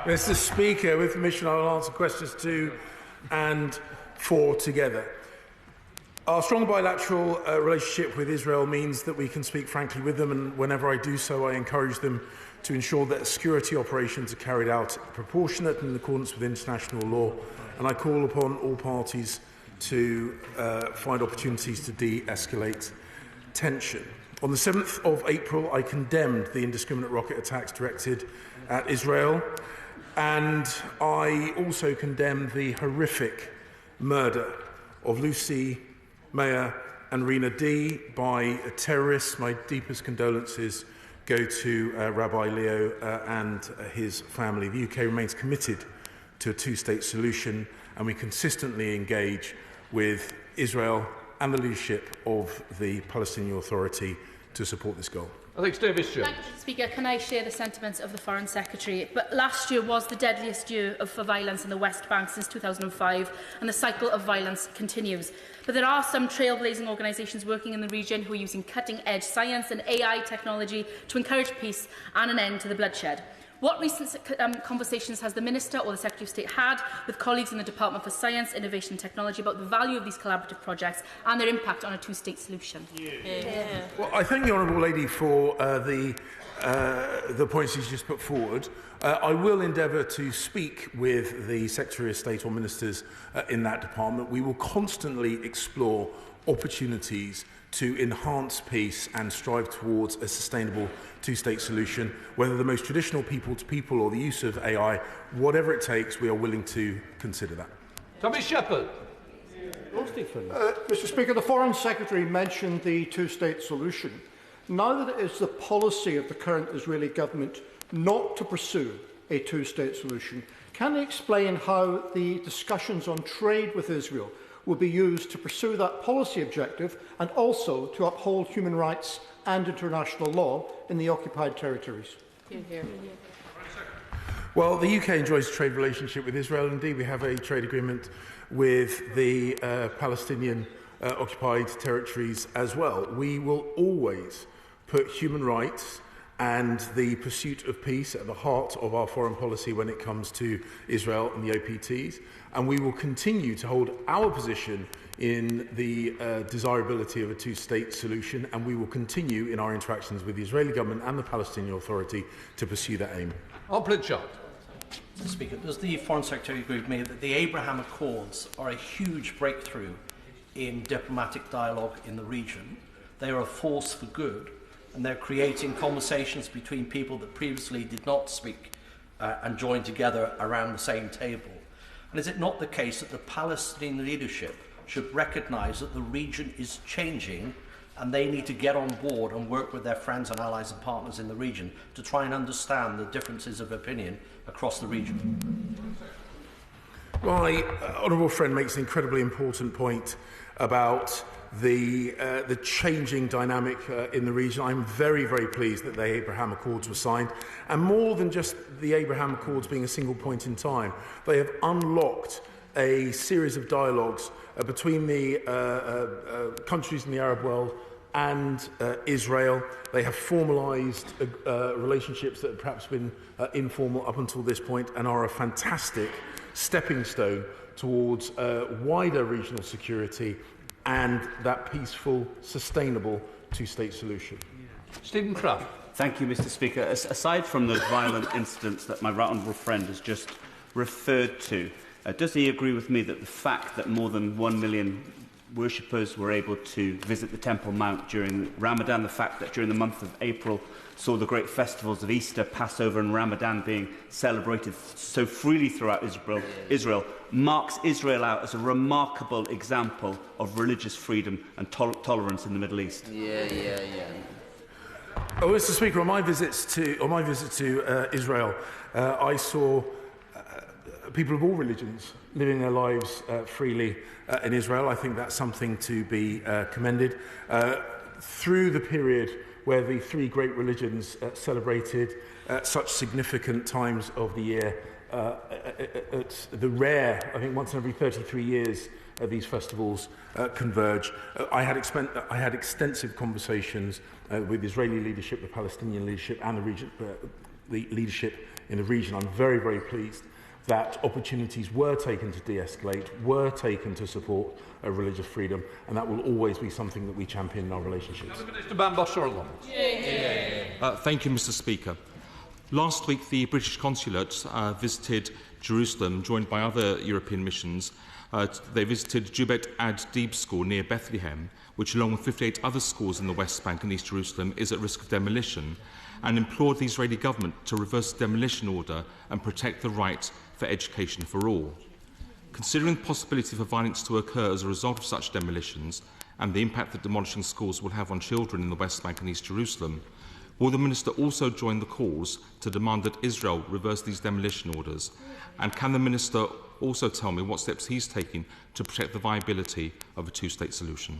Mr. Speaker, with permission, I will answer questions 2 and 4 together. Our strong bilateral relationship with Israel means that we can speak frankly with them, and whenever I do so, I encourage them to ensure that security operations are carried out proportionate and in accordance with international law, and I call upon all parties to find opportunities to de-escalate tension. On the 7th of April, I condemned the indiscriminate rocket attacks directed at Israel, and I also condemned the horrific murder of Lucy, Maya and Rina D by terrorists. My deepest condolences go to Rabbi Leo and his family. The UK remains committed to a two-state solution, and we consistently engage with Israel and the leadership of the Palestinian Authority to support this goal. Thank you, Mr. Speaker. Can I share the sentiments of the Foreign Secretary? But last year was the deadliest year for violence in the West Bank since 2005, and the cycle of violence continues. But there are some trailblazing organisations working in the region who are using cutting-edge science and AI technology to encourage peace and an end to the bloodshed. What recent conversations has the Minister or the Secretary of State had with colleagues in the Department for Science, Innovation and Technology about the value of these collaborative projects and their impact on a two-state solution? Well, I thank the Honourable Lady for the points she's just put forward. I will endeavour to speak with the Secretary of State or Ministers in that department. We will constantly explore opportunities to enhance peace and strive towards a sustainable two-state solution, whether the most traditional people-to-people or the use of AI, whatever it takes, we are willing to consider that. Tommy Shepherd. Mr. Speaker, the Foreign Secretary mentioned the two-state solution. Now that it is the policy of the current Israeli government not to pursue a two-state solution, can he explain how the discussions on trade with Israel will be used to pursue that policy objective and also to uphold human rights and international law in the occupied territories? Well, the UK enjoys a trade relationship with Israel. Indeed, we have a trade agreement with the Palestinian occupied territories as well. We will always put human rights and the pursuit of peace at the heart of our foreign policy when it comes to Israel and the OPTs. And we will continue to hold our position in the desirability of a two-state solution, and we will continue in our interactions with the Israeli government and the Palestinian Authority to pursue that aim. Mr. Speaker, does the Foreign Secretary agree with me that the Abraham Accords are a huge breakthrough in diplomatic dialogue in the region? They are a force for good, and they're creating conversations between people that previously did not speak and join together around the same table. And is it not the case that the Palestinian leadership should recognise that the region is changing and they need to get on board and work with their friends and allies and partners in the region to try and understand the differences of opinion across the region? My honourable friend makes an incredibly important point about the changing dynamic in the region. I'm very, very pleased that the Abraham Accords were signed. And more than just the Abraham Accords being a single point in time, they have unlocked a series of dialogues between the countries in the Arab world and Israel. They have formalised relationships that have perhaps been informal up until this point and are a fantastic stepping stone towards wider regional security and that peaceful, sustainable two-state solution. Stephen Crabb. Thank you, Mr. Speaker. Aside from those violent incidents that my right honourable friend has just referred to, does he agree with me that the fact that more than 1 million worshippers were able to visit the Temple Mount during Ramadan, the fact that during the month of April saw the great festivals of Easter, Passover and Ramadan being celebrated so freely throughout Israel, marks Israel out as a remarkable example of religious freedom and tolerance in the Middle East? Oh, Mr. Speaker, on my visit to Israel, I saw people of all religions living their lives freely in Israel. I think that's something to be commended. Through the period where the three great religions celebrated such significant times of the year, at the rare, I think once in every 33 years, these festivals converge. I had extensive conversations with the Israeli leadership, the Palestinian leadership and the the leadership in the region. I'm very, very pleased that opportunities were taken to de-escalate, were taken to support religious freedom, and that will always be something that we champion in our relationships. Thank you, Mr. Speaker. Last week, the British Consulate visited Jerusalem, joined by other European missions. They visited Jubeit ad-Dib school near Bethlehem, which, along with 58 other schools in the West Bank and East Jerusalem, is at risk of demolition, and implored the Israeli government to reverse the demolition order and protect the right for education for all. Considering the possibility for violence to occur as a result of such demolitions and the impact that demolishing schools will have on children in the West Bank and East Jerusalem, will the Minister also join the calls to demand that Israel reverse these demolition orders? And can the Minister also tell me what steps he's taking to protect the viability of a two-state solution?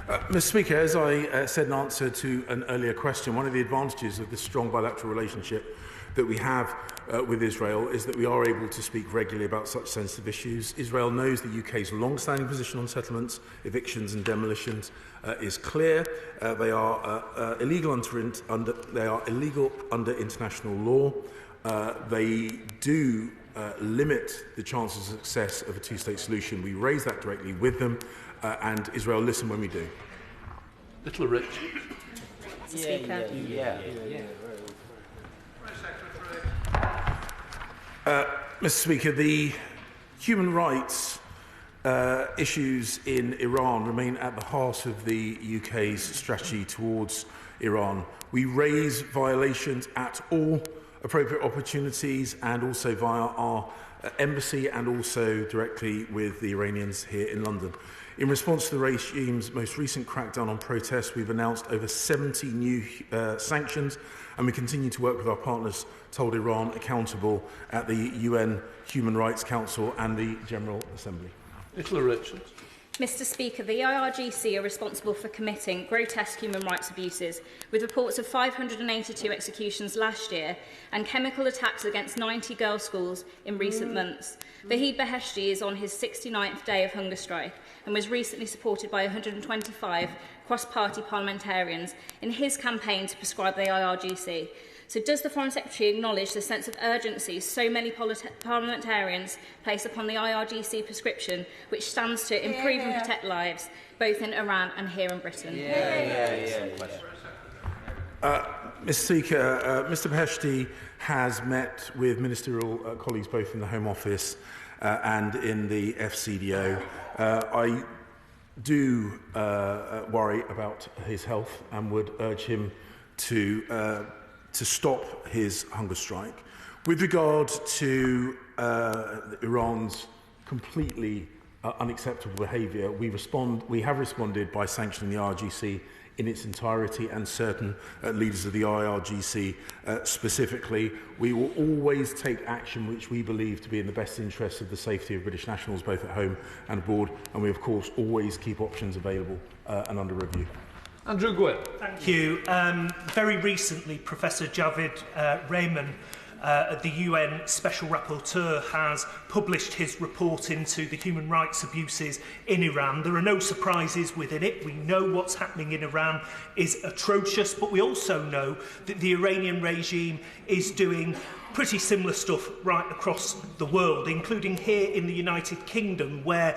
Mr. Speaker, as I said in answer to an earlier question, one of the advantages of this strong bilateral relationship that we have with Israel is that we are able to speak regularly about such sensitive issues. Israel knows the UK's long-standing position on settlements, evictions and demolitions is clear. They are illegal under international law. They do limit the chances of success of a two-state solution. We raise that directly with them, and Israel listen when we do. Little Rich. Speaker. Mr. Speaker, the human rights issues in Iran remain at the heart of the UK's strategy towards Iran. We raise violations at all appropriate opportunities and also via our embassy and also directly with the Iranians here in London. In response to the regime's most recent crackdown on protests, we've announced over 70 new sanctions, and we continue to work with our partners to hold Iran accountable at the UN Human Rights Council and the General Assembly. Nicola Richards. Mr. Speaker, the IRGC are responsible for committing grotesque human rights abuses, with reports of 582 executions last year and chemical attacks against 90 girls' schools in recent months. Vahid Beheshti is on his 69th day of hunger strike and was recently supported by 125 cross-party parliamentarians in his campaign to prescribe the IRGC. So does the Foreign Secretary acknowledge the sense of urgency so many parliamentarians place upon the IRGC prescription, which stands to improve and protect lives, both in Iran and here in Britain? Mr. Speaker, Mr. Beheshti has met with ministerial colleagues both in the Home Office and in the FCDO. I do worry about his health and would urge him to stop his hunger strike. With regard to Iran's completely unacceptable behaviour, we have responded by sanctioning the IRGC in its entirety and certain leaders of the IRGC specifically. We will always take action which we believe to be in the best interest of the safety of British nationals both at home and abroad, and we of course always keep options available and under review. Andrew Gwynn. Thank you. Very recently, Professor Javid Rehman, the UN Special Rapporteur, has published his report into the human rights abuses in Iran. There are no surprises within it. We know what's happening in Iran is atrocious, but we also know that the Iranian regime is doing pretty similar stuff right across the world, including here in the United Kingdom, where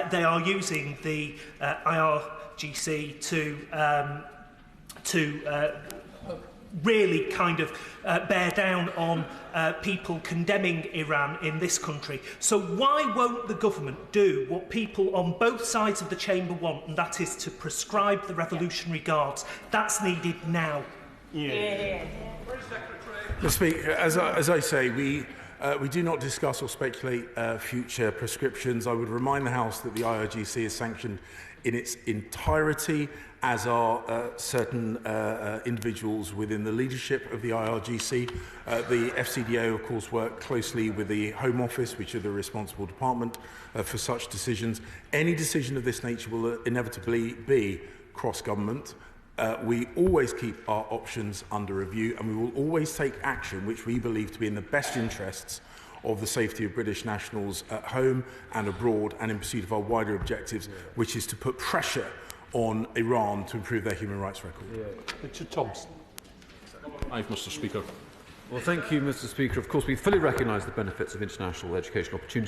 they are using the IRGC to really kind of bear down on people condemning Iran in this country. So why won't the government do what people on both sides of the chamber want, and that is to prescribe the Revolutionary Guards? That's needed now. Mr. Speaker, as I say, we do not discuss or speculate future prescriptions. I would remind the House that the IRGC is sanctioned in its entirety, as are certain individuals within the leadership of the IRGC. The FCDO, of course, work closely with the Home Office, which are the responsible department for such decisions. Any decision of this nature will inevitably be cross-government. We always keep our options under review, and we will always take action which we believe to be in the best interests of the safety of British nationals at home and abroad, and in pursuit of our wider objectives, which is to put pressure on Iran to improve their human rights record. Richard Thompson. Mr. Speaker. Well, thank you, Mr. Speaker. Of course, we fully recognise the benefits of international educational opportunities.